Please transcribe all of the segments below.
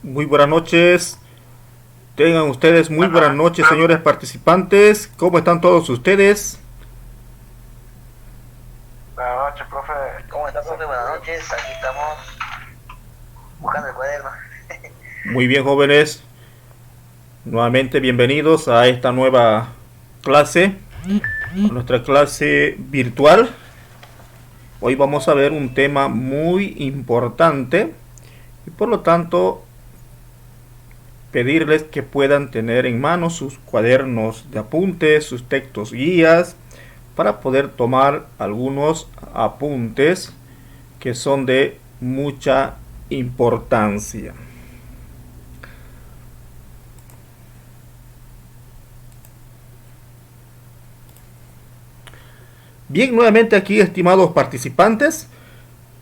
Muy buenas noches. Tengan ustedes muy buenas noches, señores participantes. ¿Cómo están todos ustedes? Buenas noches, profe. ¿Cómo está, profe? Buenas noches. Aquí estamos buscando el cuaderno. Muy bien, jóvenes. Nuevamente bienvenidos a esta nueva clase, a nuestra clase virtual. Hoy vamos a ver un tema muy importante y por lo tanto pedirles que puedan tener en mano sus cuadernos de apuntes, sus textos guías, para poder tomar algunos apuntes que son de mucha importancia. Bien, nuevamente aquí, estimados participantes,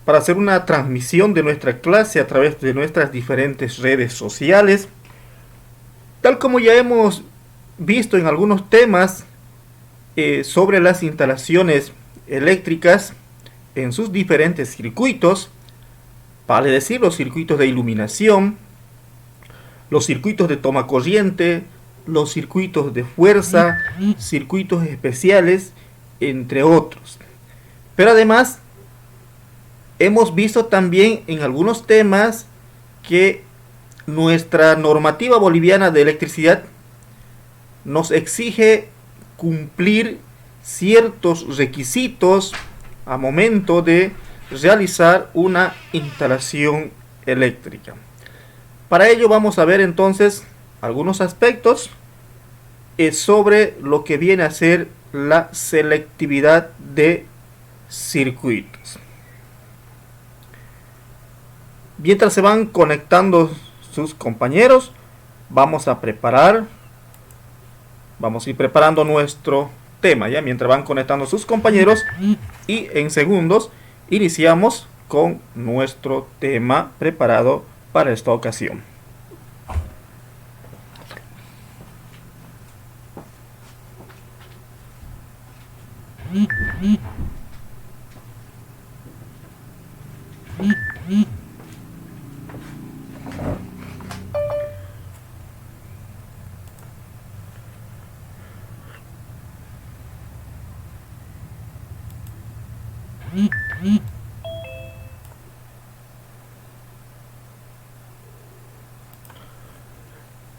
para hacer una transmisión de nuestra clase a través de nuestras diferentes redes sociales. Tal como ya hemos visto en algunos temas sobre las instalaciones eléctricas en sus diferentes circuitos, vale decir los circuitos de iluminación, los circuitos de toma corriente, los circuitos de fuerza, circuitos especiales, entre otros. Pero además, hemos visto también en algunos temas que nuestra normativa boliviana de electricidad nos exige cumplir ciertos requisitos a momento de realizar una instalación eléctrica. Para ello vamos a ver entonces algunos aspectos sobre lo que viene a ser la selectividad de circuitos. Mientras se van conectando sus compañeros, vamos a ir preparando nuestro tema, ya mientras van conectando sus compañeros, y en segundos iniciamos con nuestro tema preparado para esta ocasión.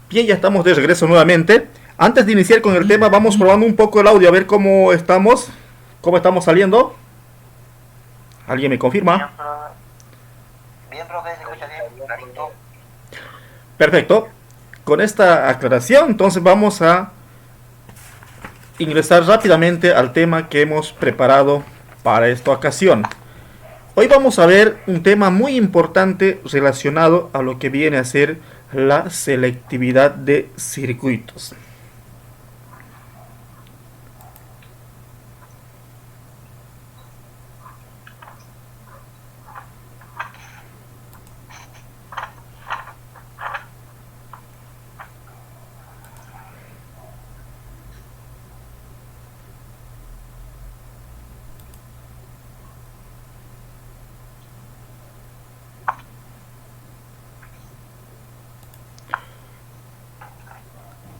Bien, ya estamos de regreso nuevamente. Antes de iniciar con el tema, vamos probando un poco el audio a ver cómo estamos saliendo. ¿Alguien me confirma? Bien, profe, se escucha bien, clarito. Perfecto. Con esta aclaración, entonces vamos a ingresar rápidamente al tema que hemos preparado para esta ocasión. Hoy vamos a ver un tema muy importante relacionado a lo que viene a ser la selectividad de circuitos.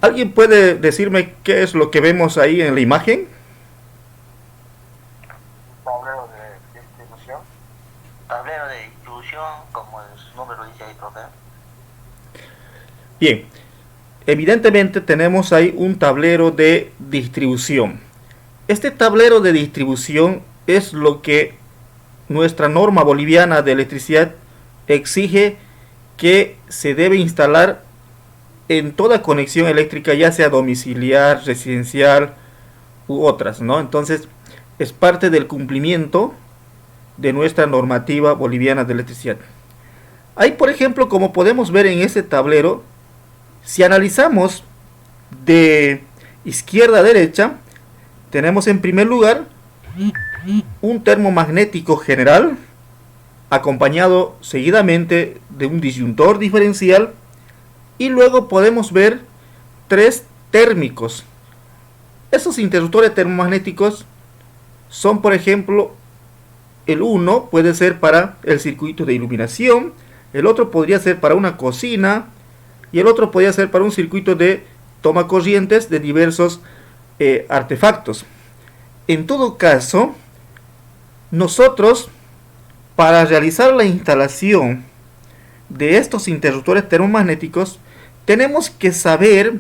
¿Alguien puede decirme qué es lo que vemos ahí en la imagen? Tablero de distribución. Tablero de distribución, como su nombre lo dice ahí, profe. Bien, evidentemente tenemos ahí un tablero de distribución. Este tablero de distribución es lo que nuestra norma boliviana de electricidad exige que se debe instalar en toda conexión eléctrica, ya sea domiciliar, residencial u otras, ¿no? Entonces, es parte del cumplimiento de nuestra normativa boliviana de electricidad. Hay, por ejemplo, como podemos ver en ese tablero, si analizamos de izquierda a derecha, tenemos en primer lugar un termomagnético general, acompañado seguidamente de un disyuntor diferencial, y luego podemos ver tres térmicos. Esos interruptores termomagnéticos son, por ejemplo, el 1 puede ser para el circuito de iluminación, el otro podría ser para una cocina y el otro podría ser para un circuito de toma corrientes de diversos artefactos. En todo caso, nosotros, para realizar la instalación de estos interruptores termomagnéticos, tenemos que saber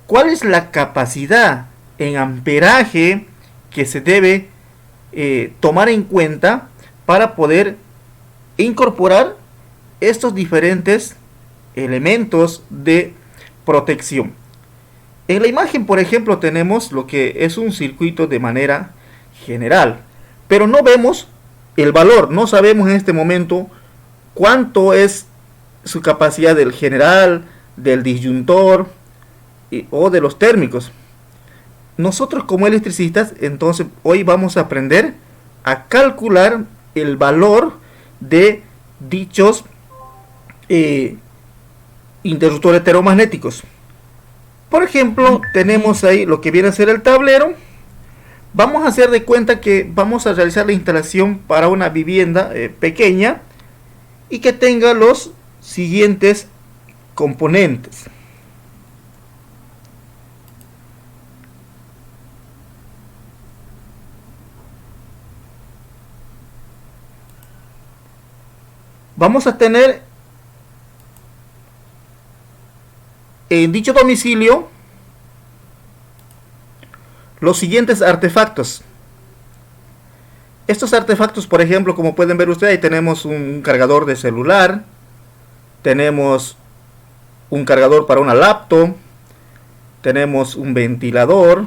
cuál es la capacidad en amperaje que se debe tomar en cuenta para poder incorporar estos diferentes elementos de protección. En la imagen, por ejemplo, tenemos lo que es un circuito de manera general, pero no vemos el valor, no sabemos en este momento cuánto es su capacidad del general, del disyuntor o de los térmicos. Nosotros como electricistas, entonces hoy vamos a aprender a calcular el valor de dichos interruptores termomagnéticos. Por ejemplo, tenemos ahí lo que viene a ser el tablero. Vamos a hacer de cuenta que vamos a realizar la instalación para una vivienda pequeña y que tenga los siguientes componentes. Vamos a tener en dicho domicilio los siguientes artefactos. Estos artefactos, por ejemplo, como pueden ver ustedes, ahí tenemos un cargador de celular, tenemos un cargador para una laptop, tenemos un ventilador,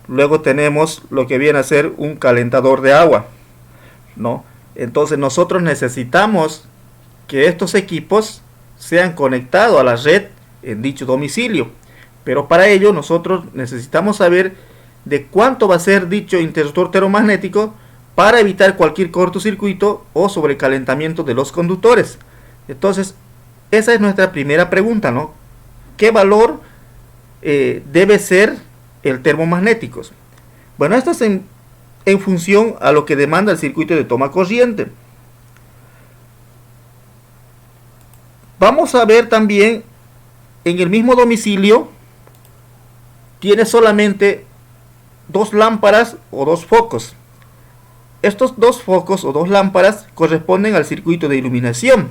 luego tenemos lo que viene a ser un calentador de agua, ¿no? Entonces nosotros necesitamos que estos equipos sean conectados a la red en dicho domicilio, pero para ello nosotros necesitamos saber de cuánto va a ser dicho interruptor termomagnético para evitar cualquier cortocircuito o sobrecalentamiento de los conductores. Entonces esa es nuestra primera pregunta, ¿no? ¿Qué valor debe ser el termomagnético? Bueno, esto es en función a lo que demanda el circuito de toma corriente. Vamos a ver también en el mismo domicilio tiene solamente dos lámparas o dos focos. Estos dos focos o dos lámparas corresponden al circuito de iluminación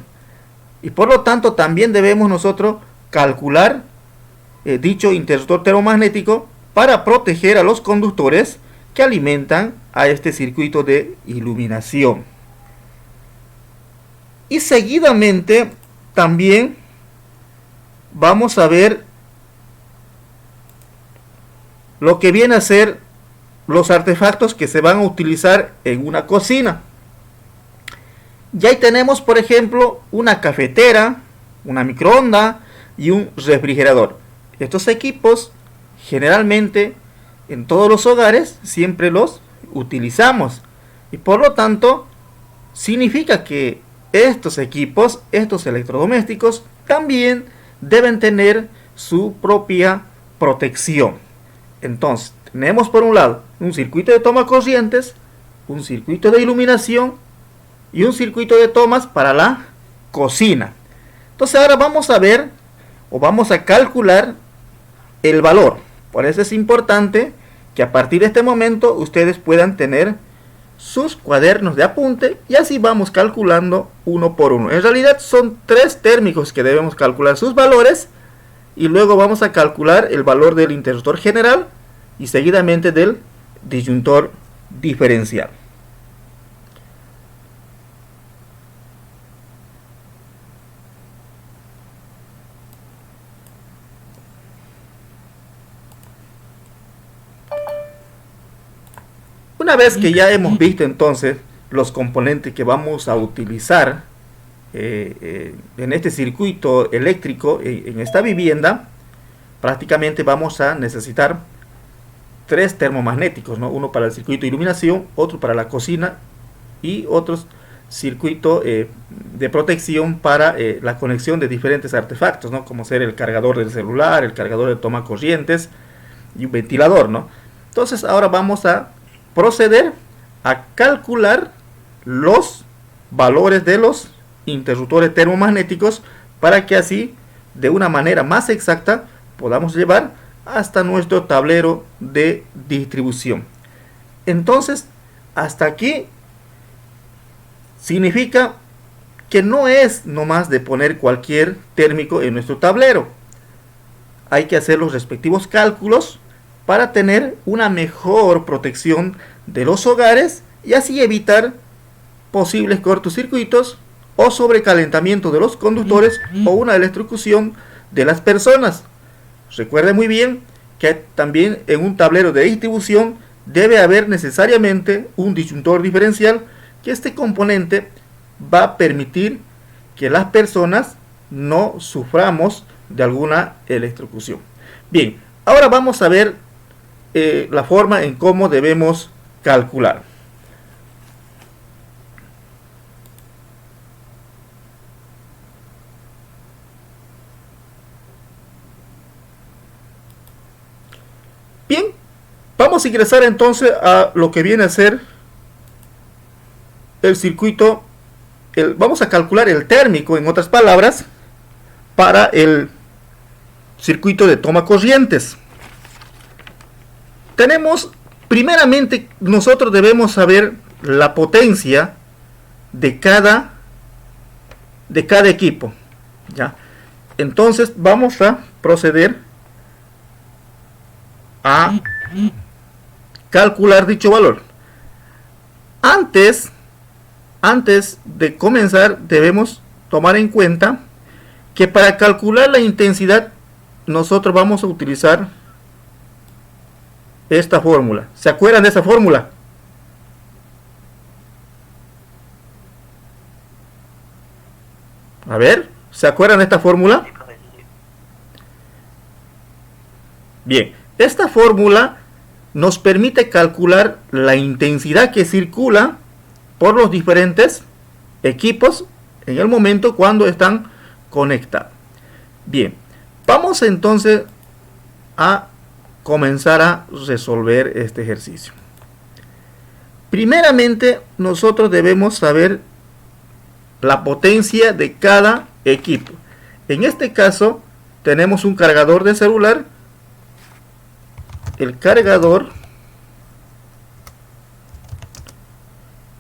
y por lo tanto también debemos nosotros calcular dicho interruptor termomagnético para proteger a los conductores que alimentan a este circuito de iluminación. Y seguidamente también vamos a ver lo que viene a ser los artefactos que se van a utilizar en una cocina. Y ahí tenemos, por ejemplo, una cafetera, una microonda y un refrigerador. Estos equipos generalmente en todos los hogares siempre los utilizamos y por lo tanto significa que estos equipos, estos electrodomésticos también deben tener su propia protección. Entonces tenemos por un lado un circuito de toma corrientes, un circuito de iluminación y un circuito de tomas para la cocina. Entonces ahora vamos a ver o vamos a calcular el valor. Por eso es importante que a partir de este momento ustedes puedan tener sus cuadernos de apunte y así vamos calculando uno por uno. En realidad son tres térmicos que debemos calcular sus valores y luego vamos a calcular el valor del interruptor general y seguidamente del disyuntor diferencial. Una vez que ya hemos visto entonces los componentes que vamos a utilizar en este circuito eléctrico en esta vivienda, prácticamente vamos a necesitar tres termomagnéticos, ¿no? Uno para el circuito de iluminación, otro para la cocina y otro circuito de protección para la conexión de diferentes artefactos, ¿no? Como ser el cargador del celular, el cargador de toma corrientes y un ventilador, ¿no? Entonces ahora vamos a proceder a calcular los valores de los interruptores termomagnéticos para que así, de una manera más exacta, podamos llevar hasta nuestro tablero de distribución. Entonces, hasta aquí significa que no es nomás de poner cualquier térmico en nuestro tablero. Hay que hacer los respectivos cálculos para tener una mejor protección de los hogares y así evitar posibles cortocircuitos o sobrecalentamiento de los conductores o una electrocución de las personas. Recuerde muy bien que también en un tablero de distribución debe haber necesariamente un disyuntor diferencial, que este componente va a permitir que las personas no suframos de alguna electrocución. Bien, ahora vamos a ver la forma en cómo debemos calcular. Bien, vamos a ingresar entonces a lo que viene a ser el circuito. Vamos a calcular el térmico, en otras palabras, para el circuito de toma corrientes. Tenemos, primeramente, nosotros debemos saber la potencia de cada equipo, ¿ya? Entonces vamos a proceder a calcular dicho valor. Antes de comenzar, debemos tomar en cuenta que para calcular la intensidad nosotros vamos a utilizar esta fórmula. ¿Se acuerdan de esa fórmula? A ver, ¿se acuerdan de esta fórmula? Bien, esta fórmula nos permite calcular la intensidad que circula por los diferentes equipos en el momento cuando están conectados. Bien, vamos entonces a comenzar a resolver este ejercicio. Primeramente, nosotros debemos saber la potencia de cada equipo. En este caso, tenemos un cargador de celular. El cargador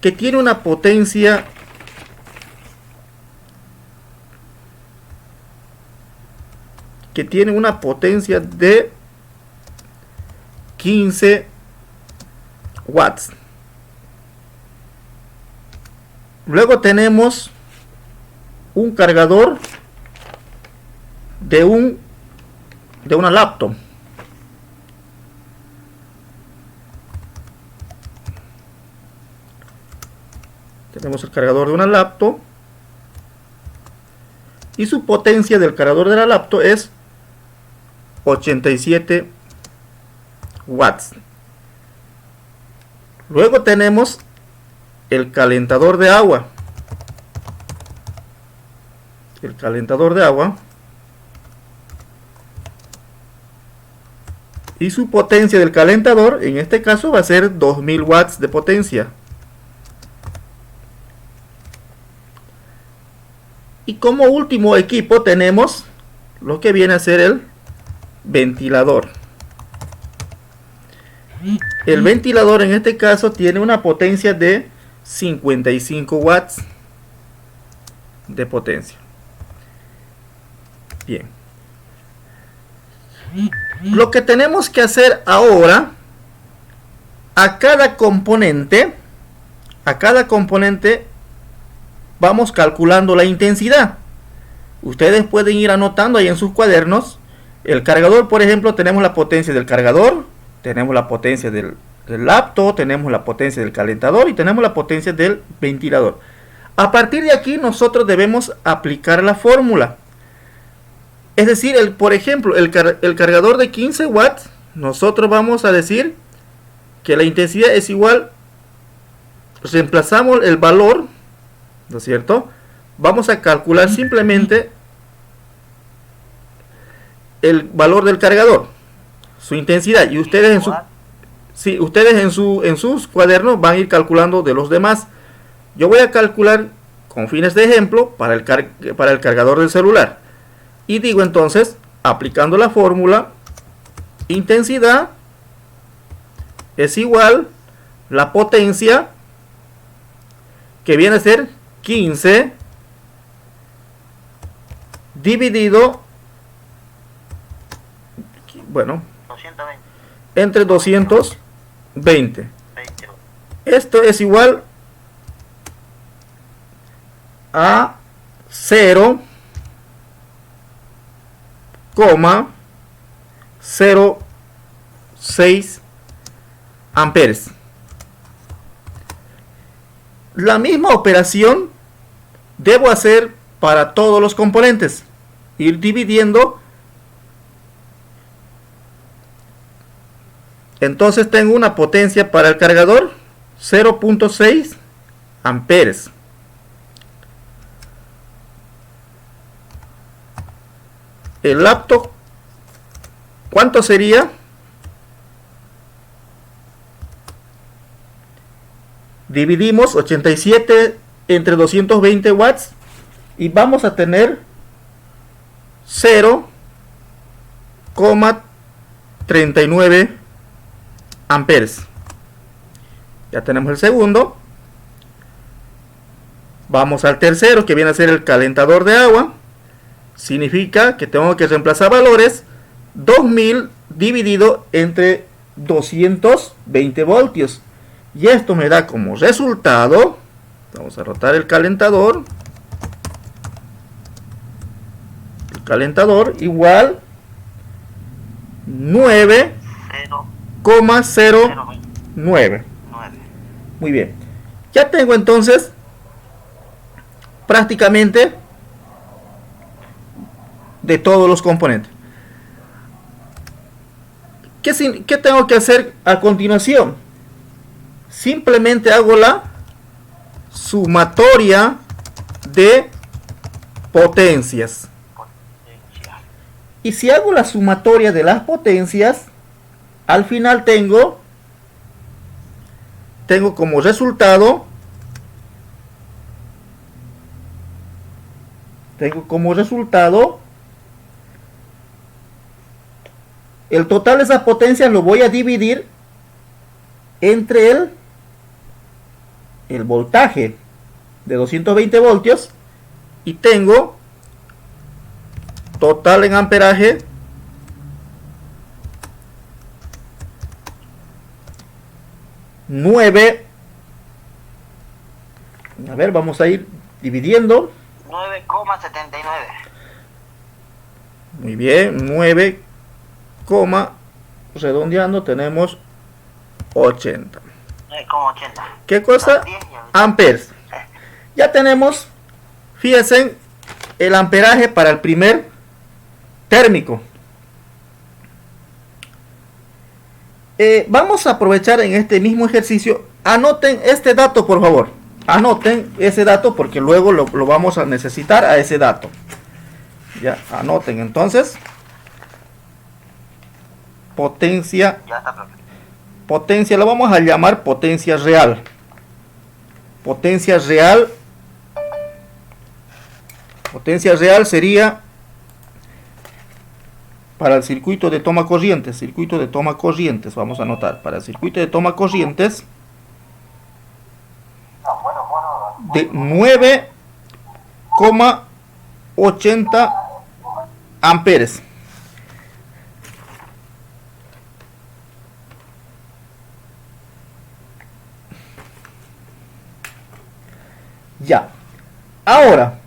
que tiene una potencia de 15 watts. Luego tenemos un cargador de una laptop. Tenemos el cargador de una laptop y su potencia del cargador de la laptop es 87 watts. Luego tenemos el calentador de agua. El calentador de agua y su potencia del calentador en este caso va a ser 2000 watts de potencia. Y como último equipo tenemos lo que viene a ser el ventilador. El ventilador en este caso tiene una potencia de 55 watts de potencia. Bien. Lo que tenemos que hacer ahora, a cada componente vamos calculando la intensidad. Ustedes pueden ir anotando ahí en sus cuadernos. El cargador, por ejemplo, tenemos la potencia del cargador, tenemos la potencia del laptop, tenemos la potencia del calentador y tenemos la potencia del ventilador. A partir de aquí nosotros debemos aplicar la fórmula. Es decir, por ejemplo, el cargador de 15 watts, nosotros vamos a decir que la intensidad es igual, reemplazamos el valor, ¿no es cierto? Vamos a calcular simplemente el valor del cargador, su intensidad, y ustedes en sus cuadernos van a ir calculando de los demás. Yo voy a calcular con fines de ejemplo para el cargador del celular. Y digo entonces, aplicando la fórmula, intensidad es igual la potencia, que viene a ser 15 dividido, bueno, 220. entre 220. 20. Esto es igual a 0,06 amperes. La misma operación debo hacer para todos los componentes, ir dividiendo. Entonces tengo una potencia para el cargador 0,6 amperes. El laptop, ¿cuánto sería? Dividimos 87 entre 220 watts y vamos a tener 0,39 amperes. Ya tenemos el segundo. Vamos al tercero, que viene a ser el calentador de agua. Significa que tengo que reemplazar valores. 2000 dividido entre 220 voltios. Y esto me da como resultado, vamos a rotar el calentador. El calentador igual 9,09. Muy bien. Ya tengo entonces prácticamente de todos los componentes. ¿Qué tengo que hacer a continuación? Simplemente hago la sumatoria de potencias. Y si hago la sumatoria de las potencias, al final tengo como resultado el total de esas potencias. Lo voy a dividir entre el voltaje de 220 voltios y tengo total en amperaje 9. A ver, vamos a ir dividiendo. 9,79. Muy bien, 9, redondeando tenemos 80. 9,80. ¿Qué cosa? Amperes. Ya tenemos, fíjense, el amperaje para el primer térmico. Vamos a aprovechar en este mismo ejercicio. Anoten este dato, por favor. Anoten ese dato porque luego lo vamos a necesitar a ese dato. Ya, anoten entonces. Potencia. Ya está, profe. Potencia, lo vamos a llamar potencia real. Potencia real. Potencia real sería para el circuito de toma corrientes. Circuito de toma corrientes, vamos a anotar. Para el circuito de toma corrientes de 9,80 amperes. Ya. Ahora,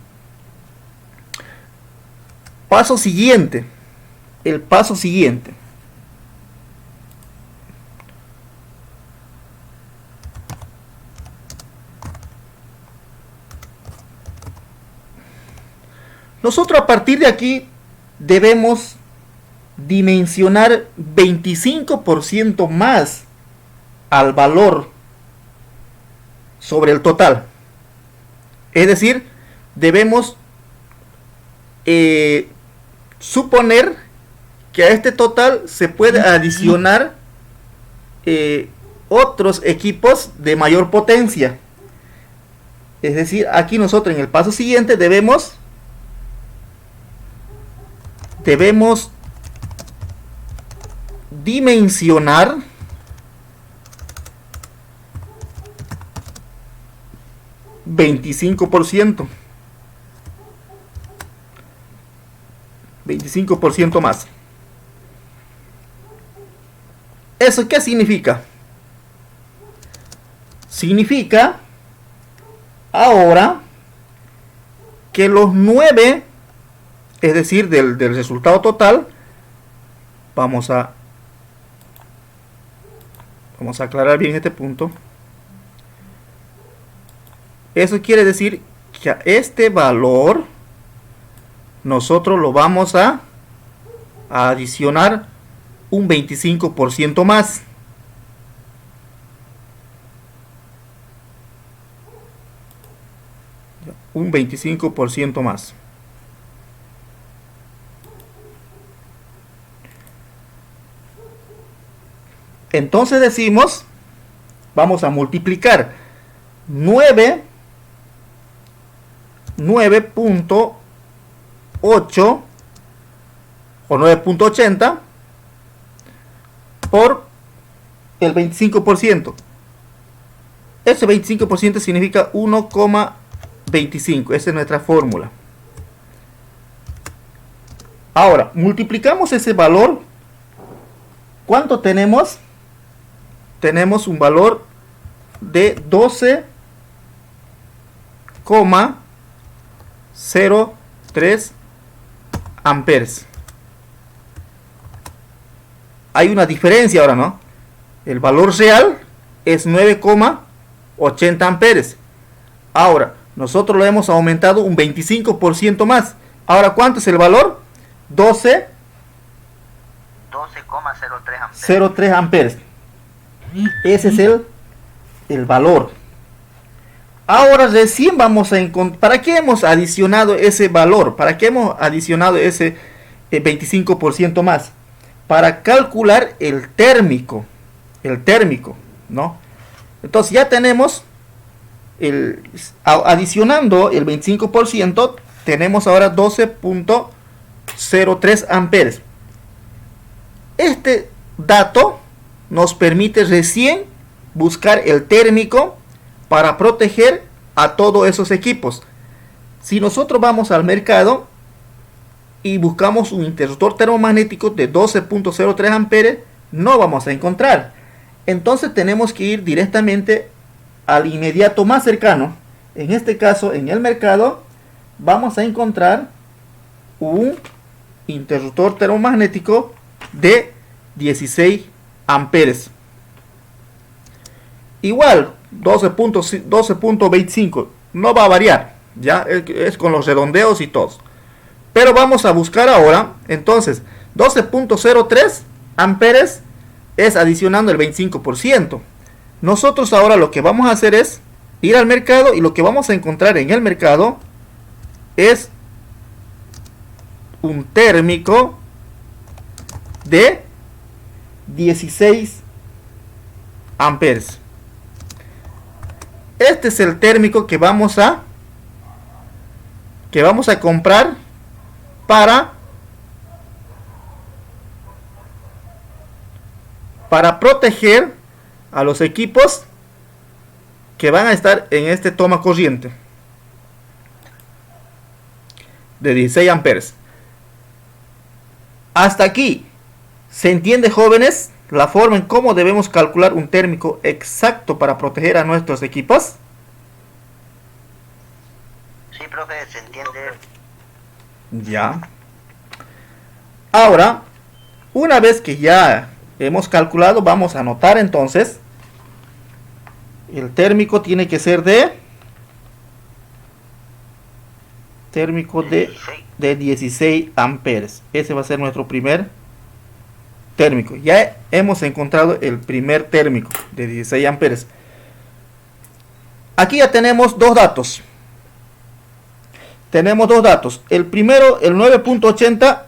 paso siguiente. El paso siguiente. Nosotros a partir de aquí debemos dimensionar 25% más al valor sobre el total. Es decir, debemos suponer que a este total se puede adicionar otros equipos de mayor potencia. Es decir, aquí nosotros en el paso siguiente debemos dimensionar $25 más. ¿Eso qué significa? Significa ahora que los 9, es decir, del resultado total, vamos a aclarar bien este punto. Eso quiere decir que a este valor nosotros lo vamos a adicionar un 25% más. Un 25% más. Entonces decimos, vamos a multiplicar 9.8 o 9.80 por el 25%. Ese 25% significa 1,25. Esa es nuestra fórmula. Ahora, multiplicamos ese valor. ¿Cuánto tenemos? Tenemos un valor de 12,03 amperes. Hay una diferencia ahora, ¿no? El valor real es 9,80 amperes. Ahora, nosotros lo hemos aumentado un 25% más. Ahora, ¿cuánto es el valor? 12,03 amperes. Ese es el valor. Ahora recién vamos a encontrar. ¿Para qué hemos adicionado ese valor? ¿Para qué hemos adicionado ese 25% más? Para calcular el térmico. El térmico, ¿no? Entonces ya tenemos, adicionando el 25%, tenemos ahora 12,03 amperes. Este dato nos permite recién buscar el térmico para proteger a todos esos equipos. Si nosotros vamos al mercado y buscamos un interruptor termomagnético de 12,03 amperes, no vamos a encontrar. Entonces tenemos que ir directamente al inmediato más cercano. En este caso, en el mercado, vamos a encontrar un interruptor termomagnético de 16 amperes. Igual, 12.25, no va a variar, ya es con los redondeos y todos. Pero vamos a buscar ahora, entonces, 12.03 amperes es adicionando el 25%. Nosotros ahora lo que vamos a hacer es ir al mercado, y lo que vamos a encontrar en el mercado es un térmico de 16 amperes. Este es el térmico que vamos a comprar para proteger a los equipos que van a estar en este toma corriente de 16 amperes. Hasta aquí, ¿se entiende, jóvenes, la forma en cómo debemos calcular un térmico exacto para proteger a nuestros equipos? Sí, profe, se entiende. Ya. Ahora, una vez que ya hemos calculado, vamos a anotar entonces. El térmico tiene que ser de de 16 amperes. Ese va a ser nuestro primer térmico. Ya hemos encontrado el primer térmico de 16 amperes. Aquí ya tenemos dos datos. El primero, el 9.80,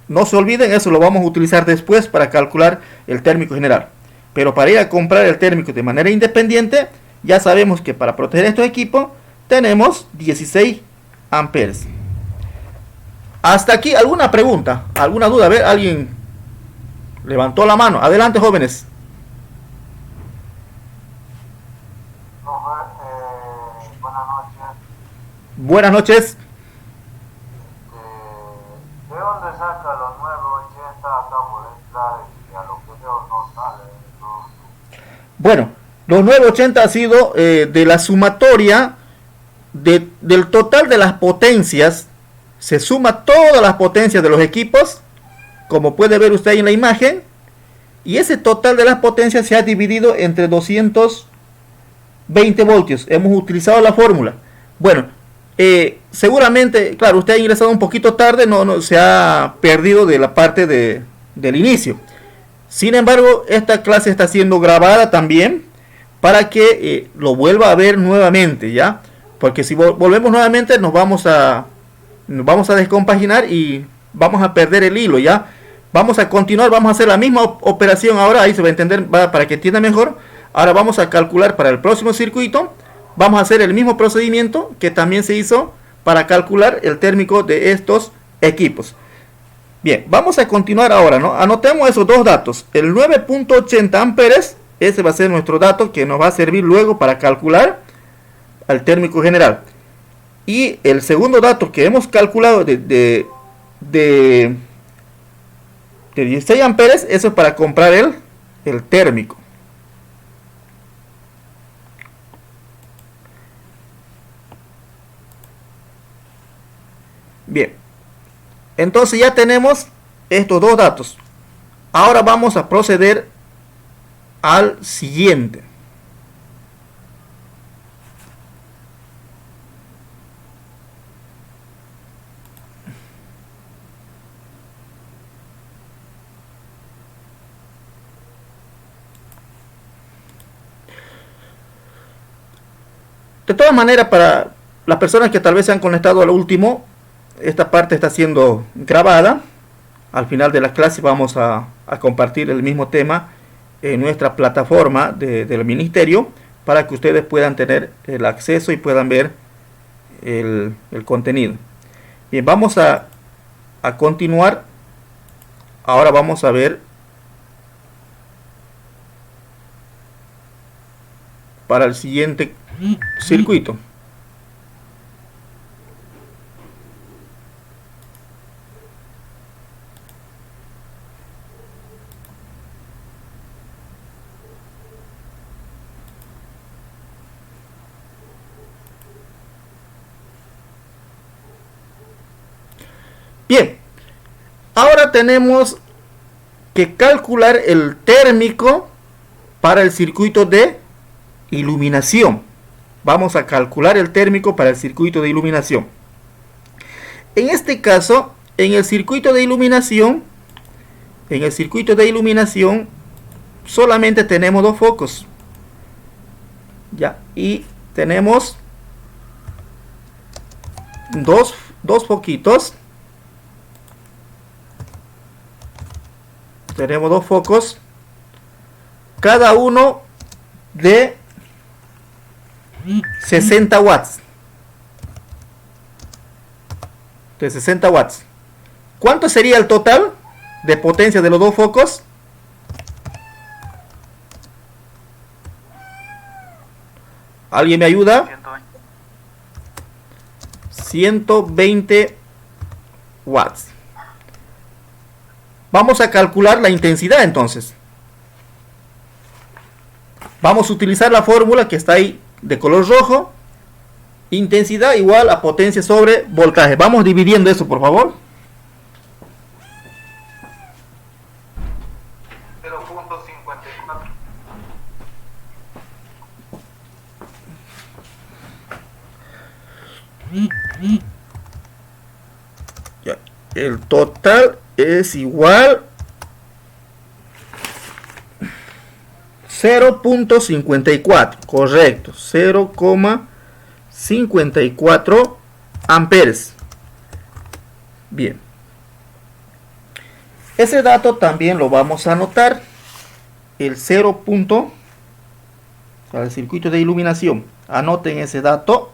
no se olviden, eso lo vamos a utilizar después para calcular el térmico general. Pero para ir a comprar el térmico de manera independiente, ya sabemos que para proteger estos equipos tenemos 16 amperes. Hasta aquí, ¿alguna pregunta? ¿Alguna duda? A ver, alguien levantó la mano. Adelante, jóvenes. Buenas noches. Buenas noches. ¿De dónde saca los 980 acá por entrar y a lo que veo no sale? Bueno, los 980 ha sido de la sumatoria del total de las potencias. Se suma todas las potencias de los equipos, como puede ver usted ahí en la imagen, y ese total de las potencias se ha dividido entre 220 voltios. Hemos utilizado la fórmula. Bueno, seguramente, claro, usted ha ingresado un poquito tarde, no se ha perdido de la parte del inicio. Sin embargo, esta clase está siendo grabada también para que lo vuelva a ver nuevamente, ¿ya? Porque si volvemos nuevamente nos vamos a descompaginar y vamos a perder el hilo, ¿ya? Vamos a continuar, vamos a hacer la misma operación ahora, ahí se va a entender, para que entienda mejor. Ahora vamos a calcular para el próximo circuito, vamos a hacer el mismo procedimiento que también se hizo para calcular el térmico de estos equipos. Bien, vamos a continuar ahora, ¿no? Anotemos esos dos datos, el 9.80 amperes, ese va a ser nuestro dato que nos va a servir luego para calcular al térmico general. Y el segundo dato que hemos calculado de 16 amperes, eso es para comprar el térmico. Bien, entonces ya tenemos estos dos datos. Ahora vamos a proceder al siguiente. De todas maneras, para las personas que tal vez se han conectado al último, esta parte está siendo grabada. Al final de la clase vamos a compartir el mismo tema en nuestra plataforma del ministerio para que ustedes puedan tener el acceso y puedan ver el contenido. Bien, vamos a continuar. Ahora vamos a ver para el siguiente circuito. Bien, ahora tenemos que calcular el térmico para el circuito de iluminación. Vamos a calcular el térmico para el circuito de iluminación. En este caso, en el circuito de iluminación, solamente tenemos dos focos. Ya, y tenemos dos foquitos. Tenemos dos focos, cada uno de 60 watts. De 60 watts. ¿Cuánto sería el total de potencia de los dos focos? ¿Alguien me ayuda? 120 watts. Vamos a calcular la intensidad entonces. Vamos a utilizar la fórmula que está ahí de color rojo. Intensidad igual a potencia sobre voltaje. Vamos dividiendo eso, por favor. 0.54. Ya, el total es igual 0.54, correcto, 0,54 amperes. Bien, ese dato también lo vamos a anotar, el 0. Para el circuito de iluminación, anoten ese dato,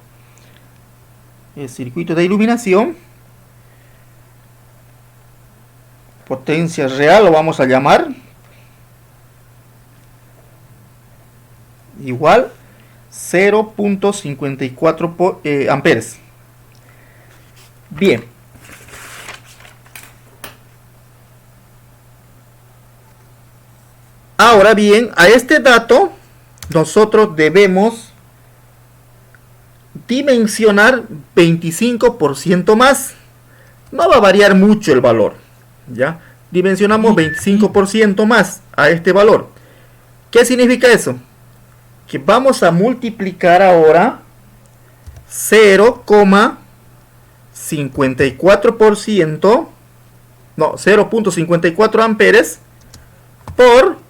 el circuito de iluminación, potencia real lo vamos a llamar, igual 0.54 amperes. Bien. Ahora bien, a este dato nosotros debemos dimensionar 25% más. No va a variar mucho el valor, ¿ya? Dimensionamos 25% más a este valor. ¿Qué significa eso? Que vamos a multiplicar ahora 0,54%, no, 0.54 amperes por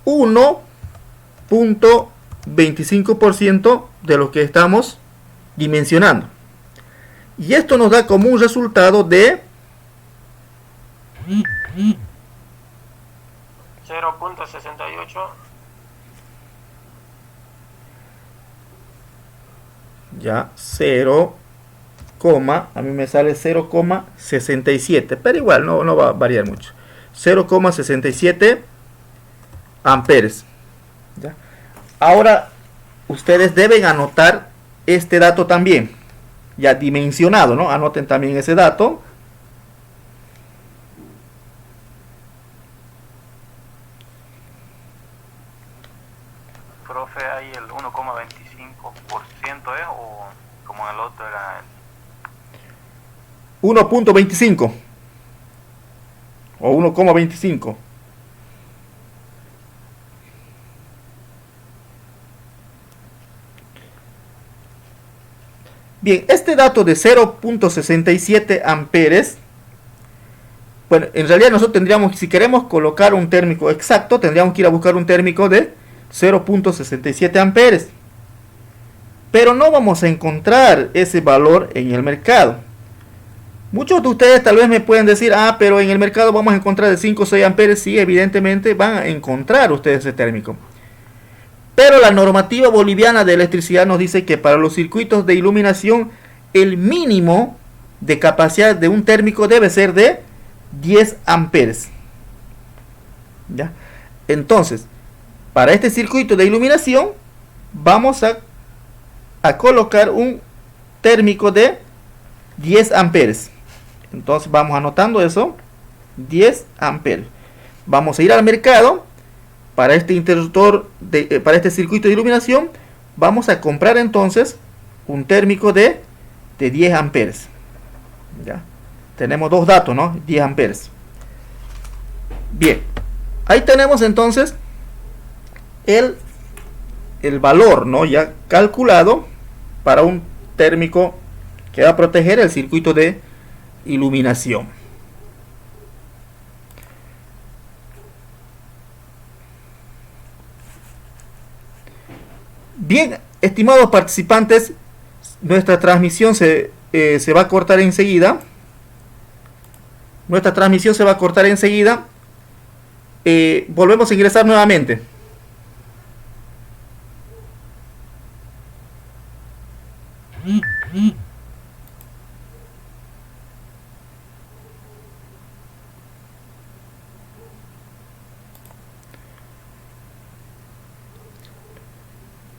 1.25% de lo que estamos dimensionando. Y esto nos da como un resultado de 0.68. ya 0, a mí me sale 0,67, pero igual no va a variar mucho. 0,67 amperes. ¿Ya? Ahora ustedes deben anotar este dato también, ya dimensionado, ¿no? Anoten también ese dato. Profe, ahí el 1,25%, o como en el otro era 1.25 o 1,25. Bien, este dato de 0.67 amperes, bueno, en realidad nosotros tendríamos, si queremos colocar un térmico exacto, tendríamos que ir a buscar un térmico de 0.67 amperes. Pero no vamos a encontrar ese valor en el mercado. Muchos de ustedes tal vez me pueden decir, pero en el mercado vamos a encontrar de 5 o 6 amperes. Sí, evidentemente van a encontrar ustedes ese térmico. Pero la normativa boliviana de electricidad nos dice que para los circuitos de iluminación el mínimo de capacidad de un térmico debe ser de 10 amperes. ¿Ya? Entonces, para este circuito de iluminación vamos a colocar un térmico de 10 amperes. Entonces vamos anotando eso, 10 amperes. Vamos a ir al mercado. Para este interruptor, para este circuito de iluminación, vamos a comprar entonces un térmico de 10 amperes. ¿Ya? Tenemos dos datos, ¿no? 10 amperes. Bien, ahí tenemos entonces el valor, ¿no? Ya calculado para un térmico que va a proteger el circuito de iluminación. Bien, estimados participantes, nuestra transmisión se va a cortar enseguida. Volvemos a ingresar nuevamente.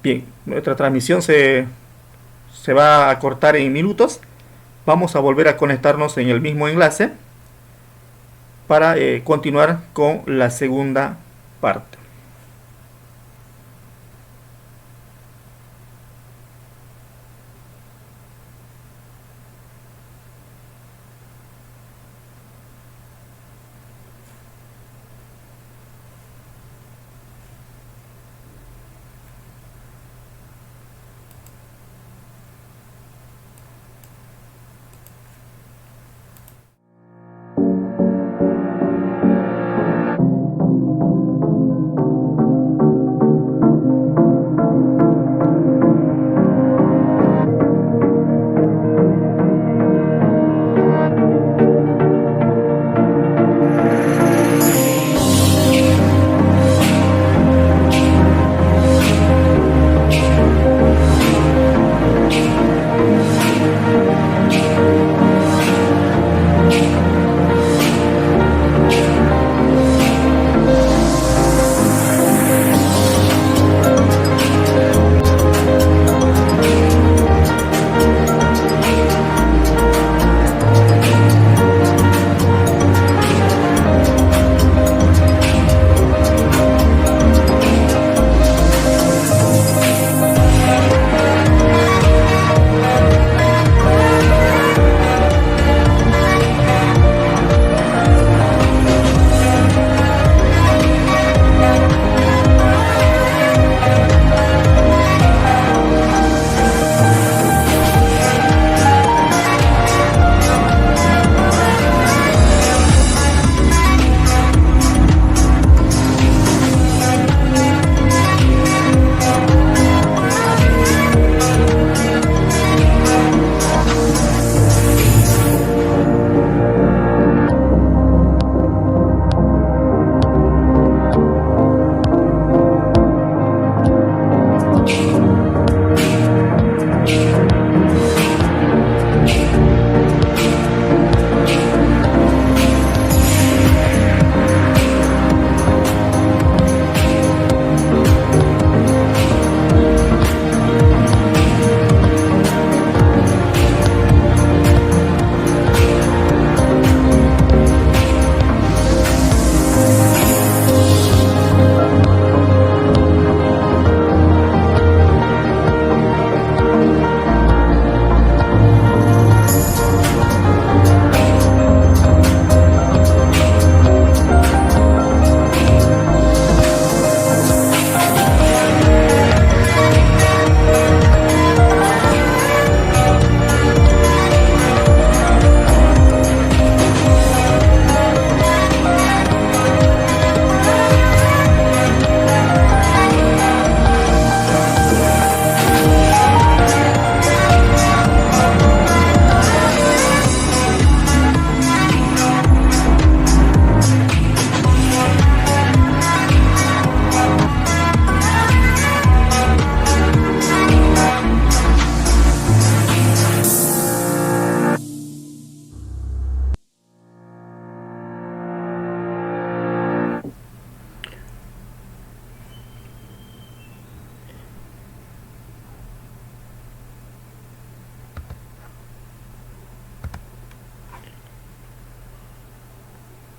Bien, nuestra transmisión se va a cortar en minutos. Vamos a volver a conectarnos en el mismo enlace para continuar con la segunda parte.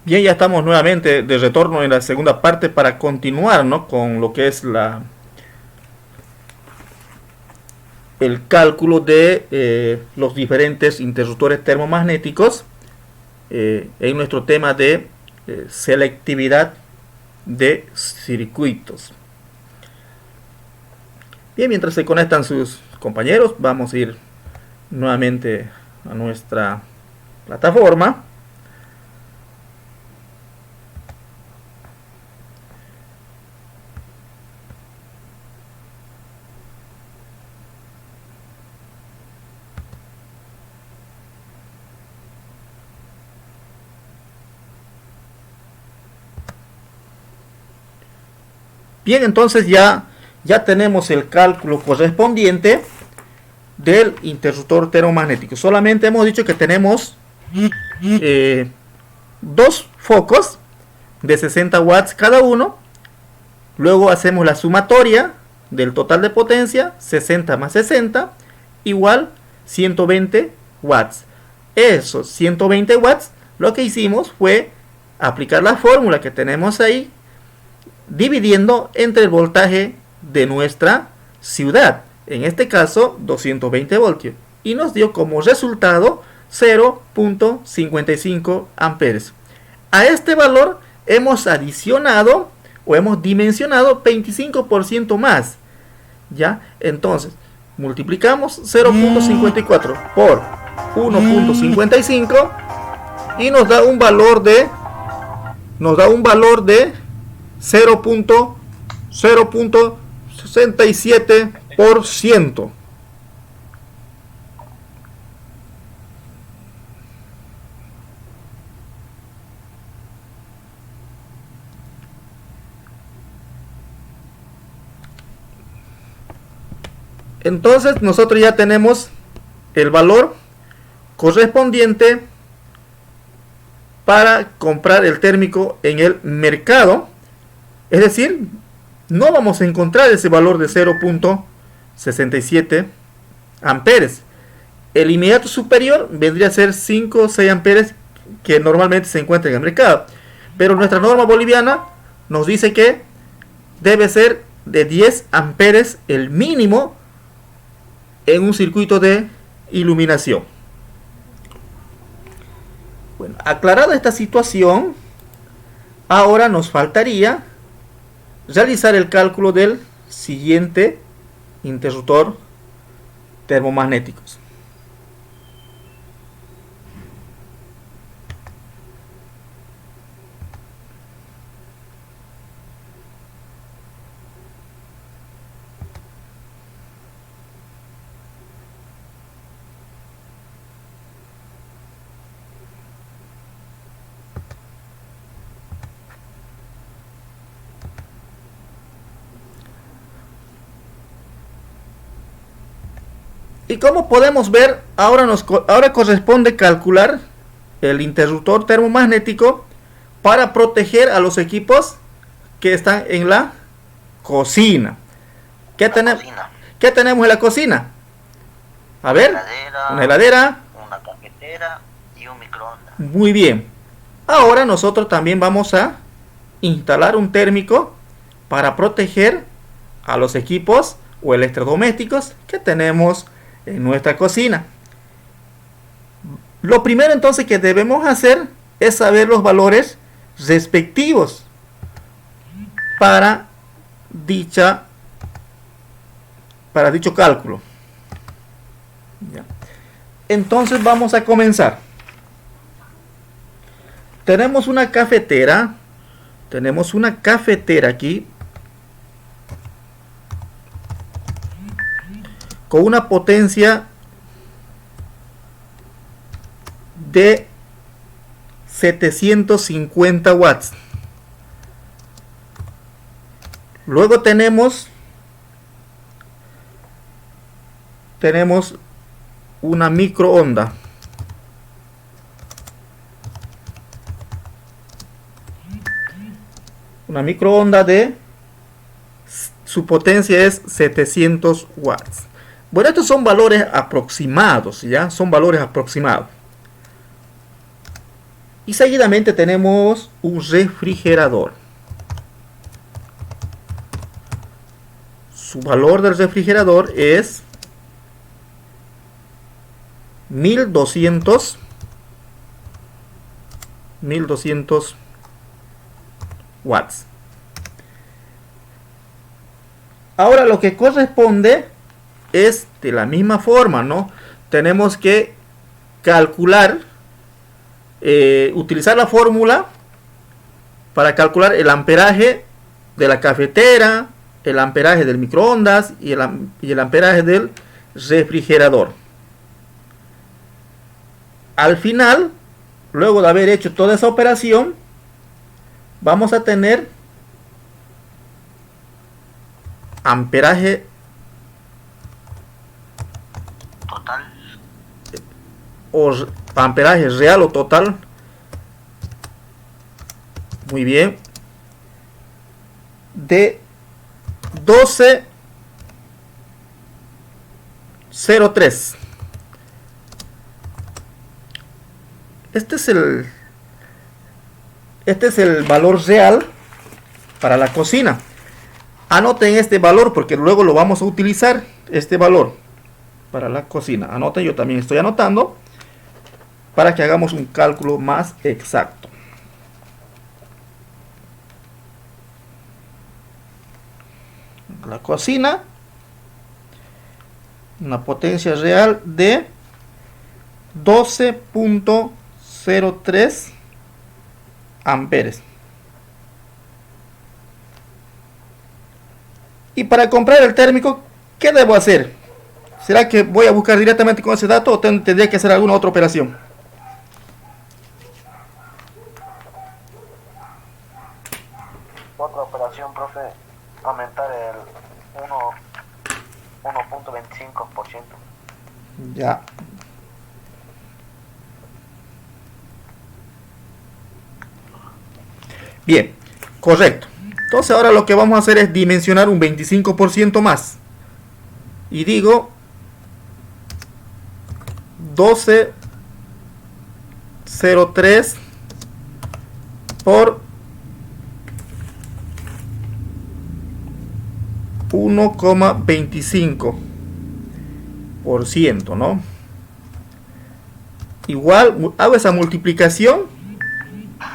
Bien, ya estamos nuevamente de retorno en la segunda parte para continuar, ¿no?, con lo que es el cálculo de los diferentes interruptores termomagnéticos en nuestro tema de selectividad de circuitos. Bien, mientras se conectan sus compañeros, vamos a ir nuevamente a nuestra plataforma. Bien, entonces ya tenemos el cálculo correspondiente del interruptor termomagnético. Solamente hemos dicho que tenemos dos focos de 60 watts cada uno. Luego hacemos la sumatoria del total de potencia, 60 más 60, igual 120 watts. Esos 120 watts, lo que hicimos fue aplicar la fórmula que tenemos ahí, dividiendo entre el voltaje de nuestra ciudad, en este caso 220 voltios, y nos dio como resultado 0.55 amperes. A este valor hemos adicionado o hemos dimensionado 25% más, ¿ya? Entonces multiplicamos 0.54 por 1.55 y nos da un valor de 0.67%. Entonces nosotros ya tenemos el valor correspondiente para comprar el térmico en el mercado. Es decir, no vamos a encontrar ese valor de 0.67 amperes. El inmediato superior vendría a ser 5 o 6 amperes que normalmente se encuentra en el mercado. Pero nuestra norma boliviana nos dice que debe ser de 10 amperes el mínimo en un circuito de iluminación. Bueno, aclarada esta situación, ahora nos faltaría realizar el cálculo del siguiente interruptor termomagnético. Y como podemos ver, ahora corresponde calcular el interruptor termomagnético para proteger a los equipos que están en la cocina. ¿Qué tenemos en la cocina? A ver, una heladera, una cafetera y un microondas. Muy bien. Ahora nosotros también vamos a instalar un térmico para proteger a los equipos o electrodomésticos que tenemos en nuestra cocina. Lo primero entonces que debemos hacer es saber los valores respectivos para dicho cálculo. Ya. Entonces vamos a comenzar. Tenemos una cafetera aquí con una potencia de 750 watts. Luego tenemos una microonda. Una microonda su potencia es 700 watts. Bueno, estos son valores aproximados, ¿ya? Son valores aproximados. Y seguidamente tenemos un refrigerador. Su valor del refrigerador es 1200 watts. Ahora lo que corresponde es de la misma forma, ¿no? Tenemos que calcular, utilizar la fórmula para calcular el amperaje de la cafetera, el amperaje del microondas y el amperaje del refrigerador. Al final, luego de haber hecho toda esa operación, vamos a tener amperaje Total. o amperaje real o total. Muy bien. De 12,03. Este es el valor real para la cocina. Anoten este valor porque luego lo vamos a utilizar, este valor para la cocina. Anoten, yo también estoy anotando para que hagamos un cálculo más exacto. La cocina, una potencia real de 12,03 amperes. Y para comprar el térmico, ¿qué debo hacer? ¿Será que voy a buscar directamente con ese dato o tendría que hacer alguna otra operación? Otra operación, profe, aumentar el 1.25%. Ya. Bien, correcto. Entonces ahora lo que vamos a hacer es dimensionar un 25% más. Y digo 12,03 por 1,25%, ¿no? Igual hago esa multiplicación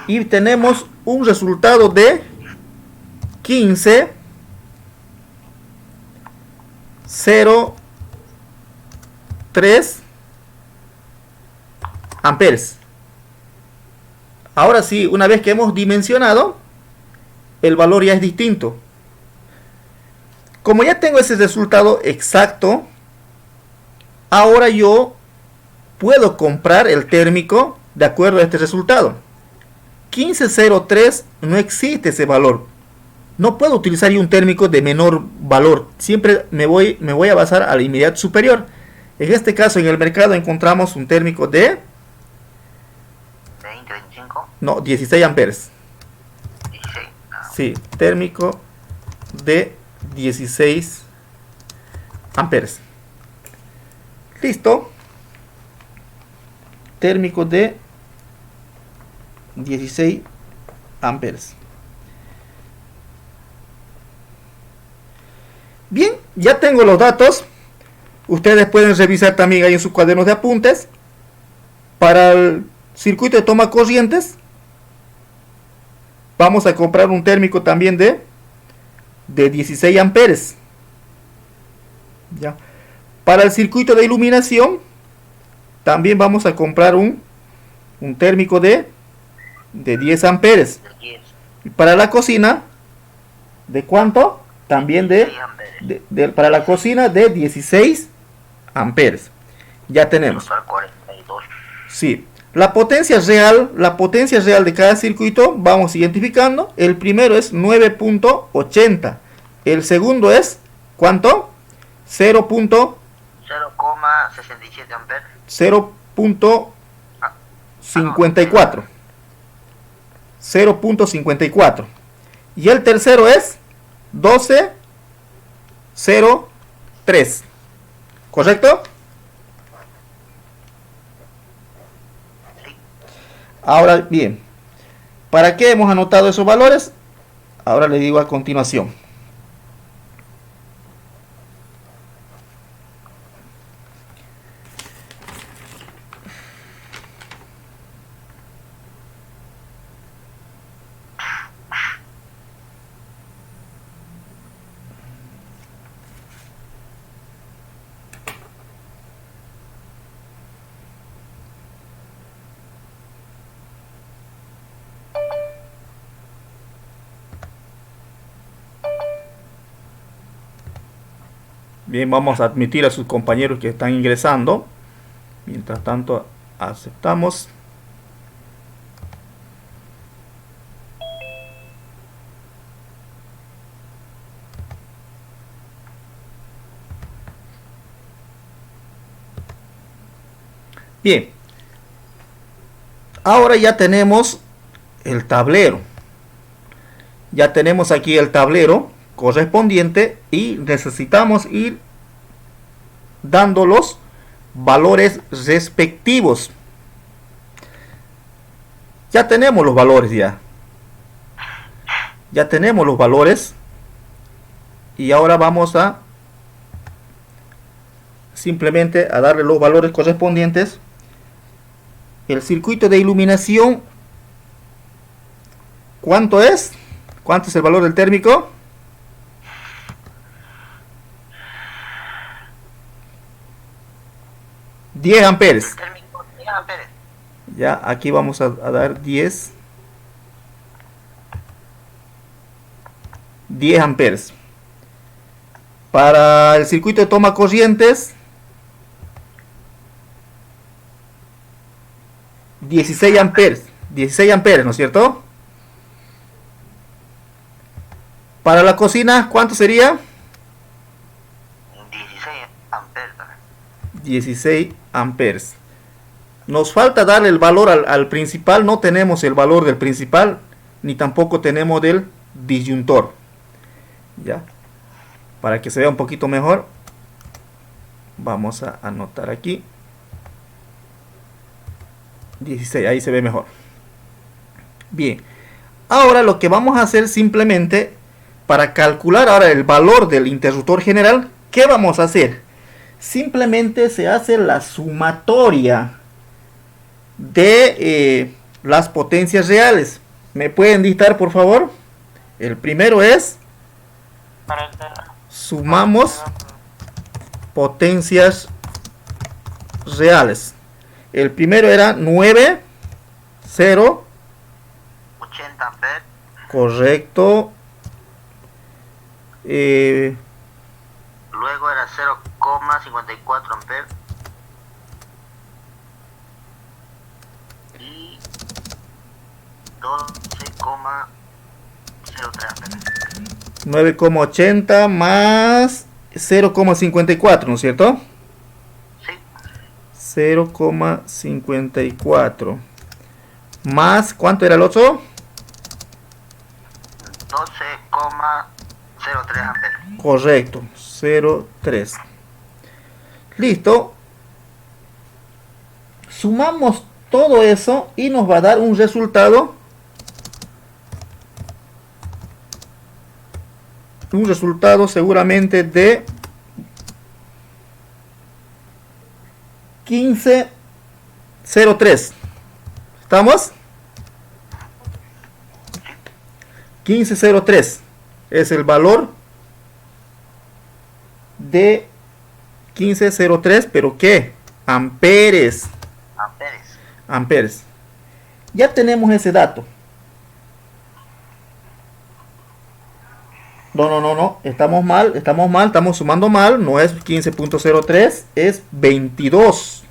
y tenemos un resultado de 15,03 amperes. Ahora sí, una vez que hemos dimensionado, el valor ya es distinto. Como ya tengo ese resultado exacto, ahora yo puedo comprar el térmico de acuerdo a este resultado. 15,03 no existe ese valor. No puedo utilizar un térmico de menor valor. Siempre me voy a basar al inmediato superior. En este caso, en el mercado encontramos un térmico de 20, 25. no, 16 amperes. 16. Sí, térmico de 16 amperes. Listo. Térmico de 16 amperes. Bien, ya tengo los datos. Ustedes pueden revisar también ahí en sus cuadernos de apuntes. Para el circuito de toma corrientes, vamos a comprar un térmico también de 16 amperes. ¿Ya? Para el circuito de iluminación, también vamos a comprar un térmico de 10 amperes. Y para la cocina, ¿de cuánto? También para la cocina de 16 amperes. Ya tenemos. 42. Sí. La potencia real de cada circuito vamos identificando. El primero es 9,80. El segundo es ¿cuánto? 0,67 amperes. 0,54. 0,54. Y el tercero es 12,03. ¿Correcto? Ahora bien, ¿para qué hemos anotado esos valores? Ahora le digo a continuación. Bien, vamos a admitir a sus compañeros que están ingresando. Mientras tanto, aceptamos. Bien, ahora ya tenemos el tablero. Ya tenemos aquí el tablero correspondiente y necesitamos ir dando los valores respectivos. Ya tenemos los valores ya tenemos los valores y ahora vamos a simplemente a darle los valores correspondientes. El circuito de iluminación, ¿cuánto es? ¿Cuánto es el valor del térmico? 10 amperes. Térmico 10 amperes. Ya, aquí vamos a dar 10 amperes. Para el circuito de toma corrientes, 16 amperes. 16 amperes, ¿no es cierto? Para la cocina, ¿cuánto sería? 16 amperes. 16 amperes. Nos falta darle el valor al principal. No tenemos el valor del principal, ni tampoco tenemos del disyuntor. Ya, para que se vea un poquito mejor, vamos a anotar aquí 16, ahí se ve mejor. Bien, ahora lo que vamos a hacer simplemente para calcular ahora el valor del interruptor general, ¿qué vamos a hacer? Simplemente se hace la sumatoria de las potencias reales. ¿Me pueden dictar, por favor? El primero es, sumamos potencias reales. El primero era 9, 0, 80 amperes. correcto. Luego era 0,54 amperes. Y 12,03 amperes. 9,80 más 0,54, ¿no es cierto? Sí. 0,54 más, ¿cuánto era el otro? 12,03 amperes. Correcto, 0,3. Listo. Sumamos todo eso y nos va a dar un resultado. Un resultado seguramente de 15,03. ¿Estamos? 15,03 es el valor de 15,03, pero ¿qué? Amperes. Amperes. Ya tenemos ese dato. No. Estamos mal, estamos sumando mal. No es 15,03, es 22.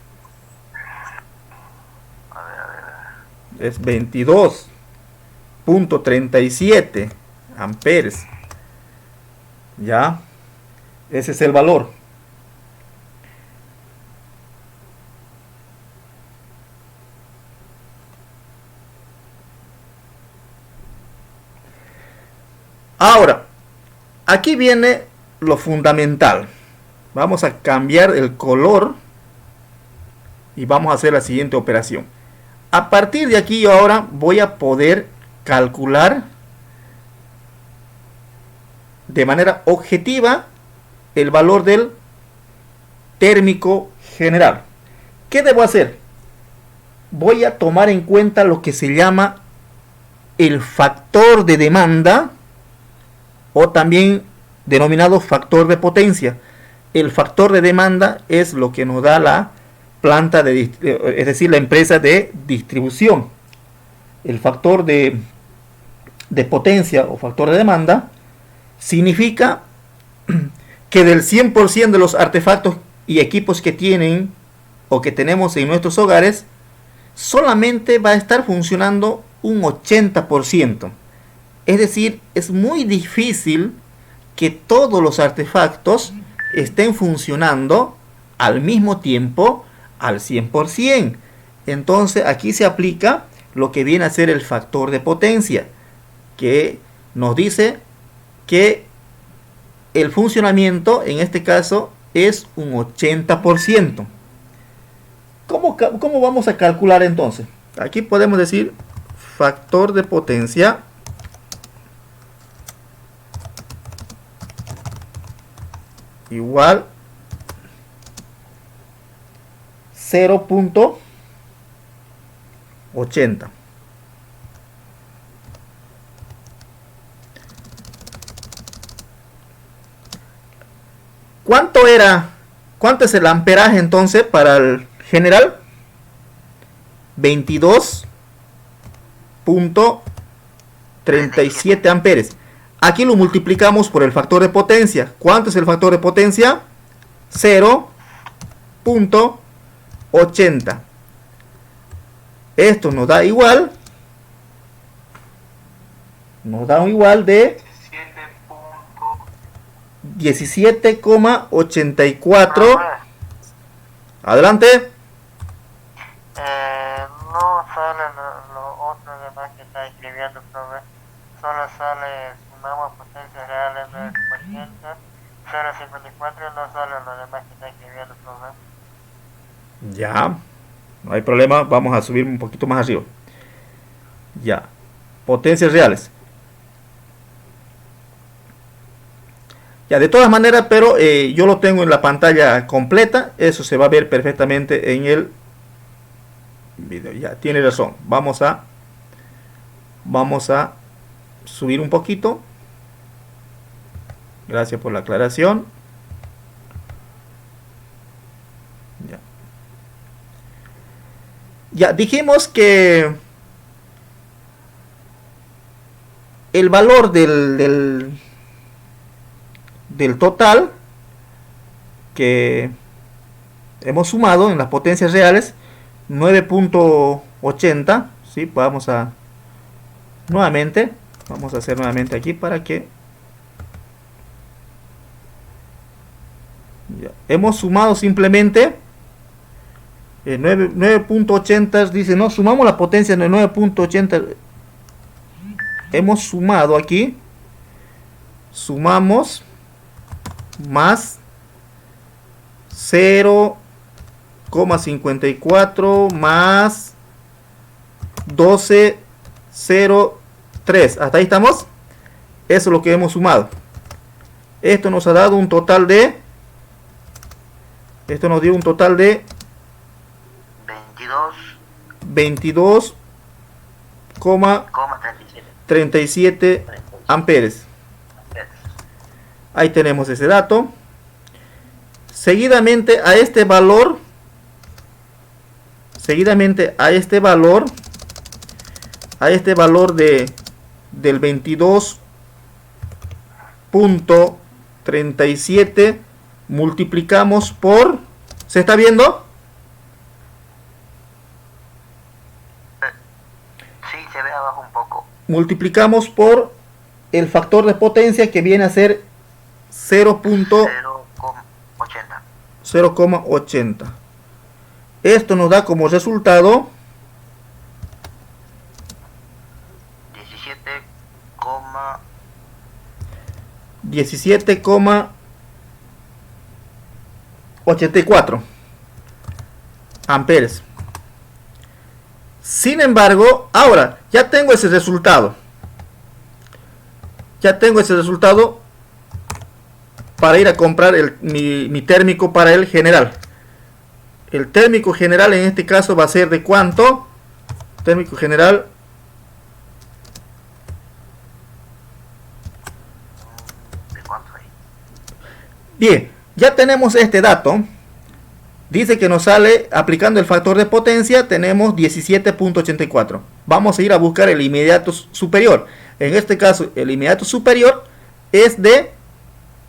Es 22,37 amperes. Ya. Ese es el valor. Ahora, aquí viene lo fundamental. Vamos a cambiar el color y vamos a hacer la siguiente operación. A partir de aquí yo ahora voy a poder calcular de manera objetiva el valor del térmico general. ¿Qué debo hacer? Voy a tomar en cuenta lo que se llama el factor de demanda, o también denominado factor de potencia. El factor de demanda es lo que nos da la planta es decir, la empresa de distribución. El factor de potencia o factor de demanda significa que del 100% de los artefactos y equipos que tienen o que tenemos en nuestros hogares, solamente va a estar funcionando un 80%. Es decir, es muy difícil que todos los artefactos estén funcionando al mismo tiempo al 100%. Entonces aquí se aplica lo que viene a ser el factor de potencia, que nos dice que el funcionamiento en este caso es un 80%. ¿Cómo vamos a calcular entonces? Aquí podemos decir factor de potencia igual 0.80. ¿Cuánto es el amperaje entonces para el general? 22.37 amperes. Aquí lo multiplicamos por el factor de potencia. ¿Cuánto es el factor de potencia? 0.80. Esto nos da igual de 17,84. Adelante. No sale lo otro demás que está escribiendo, profe. Solo sale, sumamos potencias reales 9%, 0.54, no sale lo demás que está escribiendo, profe. Ya, no hay problema, vamos a subir un poquito más arriba. Ya, potencias reales. Ya, de todas maneras, pero yo lo tengo en la pantalla completa. Eso se va a ver perfectamente en el video. Ya, tiene razón. Vamos a subir un poquito. Gracias por la aclaración. Ya. Ya, dijimos que el valor del total que hemos sumado en las potencias reales, 9.80, ¿sí? Vamos a hacer nuevamente aquí para que ya. Hemos sumado simplemente 9.80, dice, no, sumamos la potencia de 9.80. Hemos sumado aquí, sumamos más 0,54 más 12,03. Hasta ahí estamos. Eso es lo que hemos sumado. Esto nos ha dado un total de, esto nos dio un total de 22,37 amperes. Ahí tenemos ese dato. Seguidamente a este valor del 22.37 multiplicamos por, ¿se está viendo? Sí, se ve abajo un poco. Multiplicamos por el factor de potencia, que viene a ser 0.80. Esto nos da como resultado 17,84 amperes. Sin embargo, ahora ya tengo ese resultado. Ya tengo ese resultado para ir a comprar mi térmico para el general. El térmico general en este caso va a ser de ¿cuánto? Térmico general. ¿De cuánto hay? Bien, ya tenemos este dato. Dice que nos sale, aplicando el factor de potencia, tenemos 17.84. Vamos a ir a buscar el inmediato superior. En este caso, el inmediato superior es de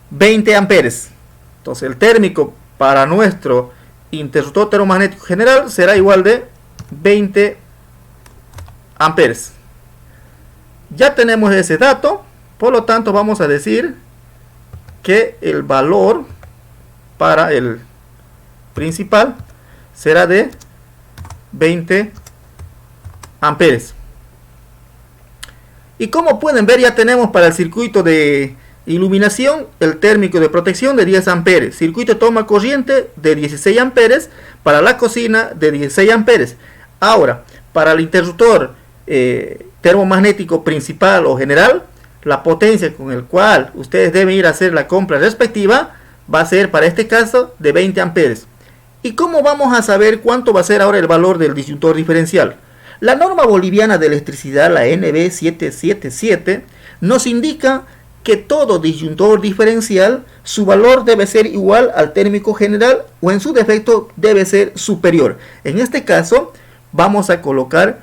20 amperes. Entonces, el térmico para nuestro interruptor termomagnético general será igual de 20 amperes. Ya tenemos ese dato, por lo tanto vamos a decir que el valor para el principal será de 20 amperes. Y como pueden ver, ya tenemos para el circuito de iluminación el térmico de protección de 10 amperes, circuito de toma corriente de 16 amperes, para la cocina de 16 amperes. Ahora, para el interruptor termomagnético principal o general, la potencia con el cual ustedes deben ir a hacer la compra respectiva va a ser para este caso de 20 amperes. ¿Y cómo vamos a saber cuánto va a ser ahora el valor del disyuntor diferencial? La norma boliviana de electricidad, la NB 777, nos indica que todo disyuntor diferencial, su valor debe ser igual al térmico general o en su defecto debe ser superior. En este caso, vamos a colocar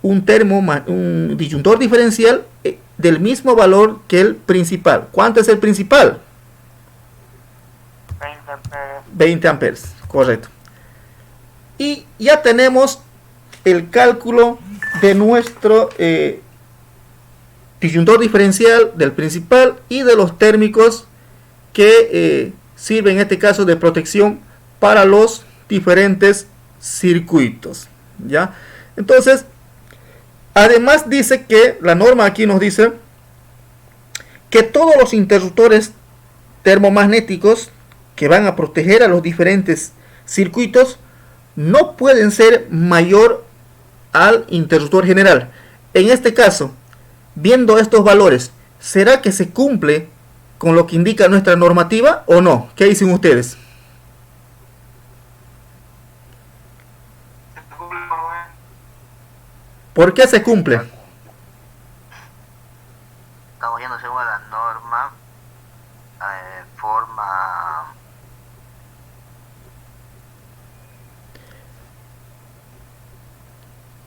un disyuntor diferencial del mismo valor que el principal. ¿Cuánto es el principal? 20 amperes. 20 amperes, correcto. Y ya tenemos el cálculo de nuestro disyuntor diferencial, del principal y de los térmicos que sirven en este caso de protección para los diferentes circuitos. ¿Ya? Entonces, además dice que la norma aquí nos dice que todos los interruptores termomagnéticos que van a proteger a los diferentes circuitos no pueden ser mayor al interruptor general. En este caso, viendo estos valores, ¿será que se cumple con lo que indica nuestra normativa o no? ¿Qué dicen ustedes? ¿Por qué se cumple? Estamos yendo según la norma, forma...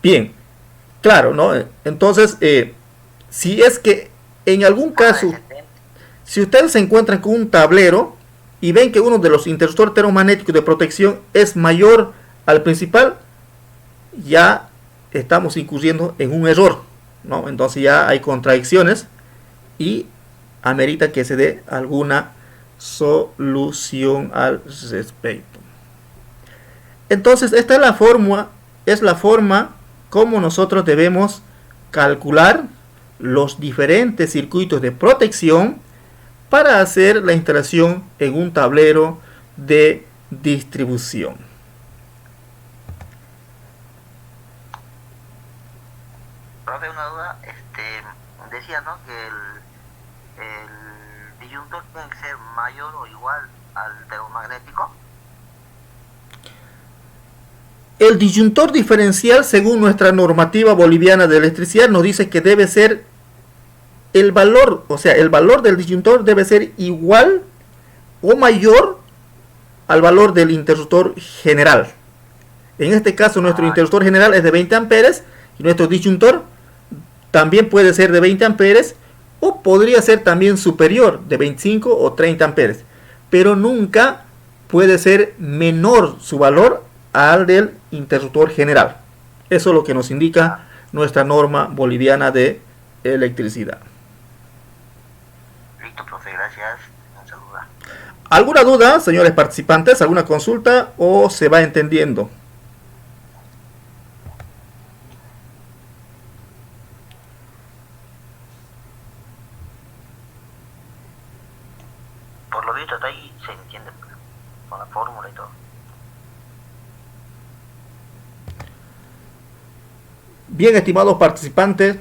Bien, claro, ¿no? Entonces, si es que en algún caso, si ustedes se encuentran con un tablero y ven que uno de los interruptores termomagnéticos de protección es mayor al principal, ya estamos incurriendo en un error, ¿no? Entonces ya hay contradicciones y amerita que se dé alguna solución al respecto. Entonces, esta es la forma como nosotros debemos calcular los diferentes circuitos de protección para hacer la instalación en un tablero de distribución. Profe, una duda, decía, ¿no?, que el disyuntor tiene que ser mayor o igual al termomagnético. El disyuntor diferencial, según nuestra normativa boliviana de electricidad, nos dice que debe ser el valor, o sea, el valor del disyuntor debe ser igual o mayor al valor del interruptor general. En este caso, nuestro interruptor general es de 20 amperes y nuestro disyuntor también puede ser de 20 amperes o podría ser también superior, de 25 o 30 amperes, pero nunca puede ser menor su valor al del interruptor general. Eso es lo que nos indica nuestra norma boliviana de electricidad. Listo, profe, gracias. Un saludo. ¿Alguna duda, señores participantes? ¿Alguna consulta o se va entendiendo? Por lo visto, hasta ahí se entiende con la fórmula y todo. Bien, estimados participantes,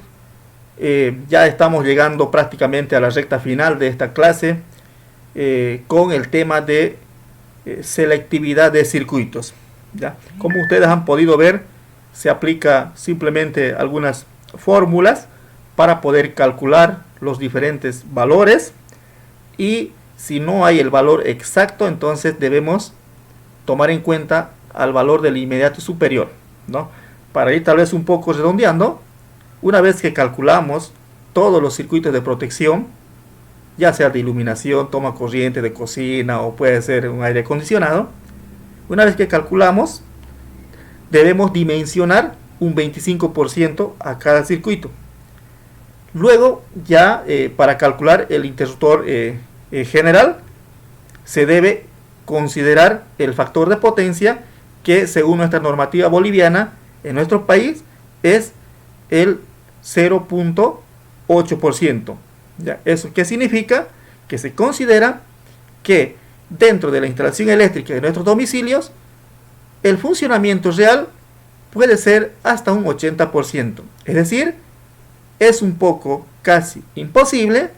ya estamos llegando prácticamente a la recta final de esta clase con el tema de selectividad de circuitos. ¿Ya? Como ustedes han podido ver, se aplica simplemente algunas fórmulas para poder calcular los diferentes valores, y si no hay el valor exacto, entonces debemos tomar en cuenta al valor del inmediato superior, ¿no? Para ir tal vez un poco redondeando, una vez que calculamos todos los circuitos de protección, ya sea de iluminación, toma corriente de cocina o puede ser un aire acondicionado, una vez que calculamos, debemos dimensionar un 25% a cada circuito. Luego, ya para calcular el interruptor general, se debe considerar el factor de potencia, que según nuestra normativa boliviana en nuestro país es el 0.8%. ¿Ya? ¿Eso qué significa? Que se considera que dentro de la instalación eléctrica de nuestros domicilios, el funcionamiento real puede ser hasta un 80%. Es decir, es un poco casi imposible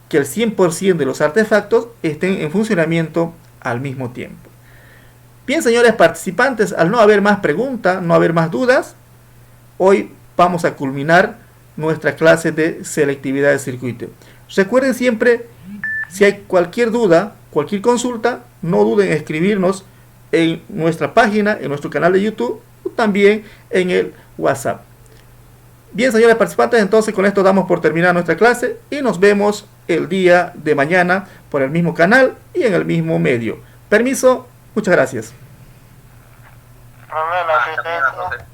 que el 100% de los artefactos estén en funcionamiento al mismo tiempo. Bien, señores participantes, al no haber más preguntas, no haber más dudas, hoy vamos a culminar nuestra clase de selectividad de circuito. Recuerden siempre, si hay cualquier duda, cualquier consulta, no duden en escribirnos en nuestra página, en nuestro canal de YouTube, o también en el WhatsApp. Bien, señores participantes, entonces con esto damos por terminada nuestra clase y nos vemos el día de mañana por el mismo canal y en el mismo medio. Permiso, muchas gracias. Profe, la asistencia.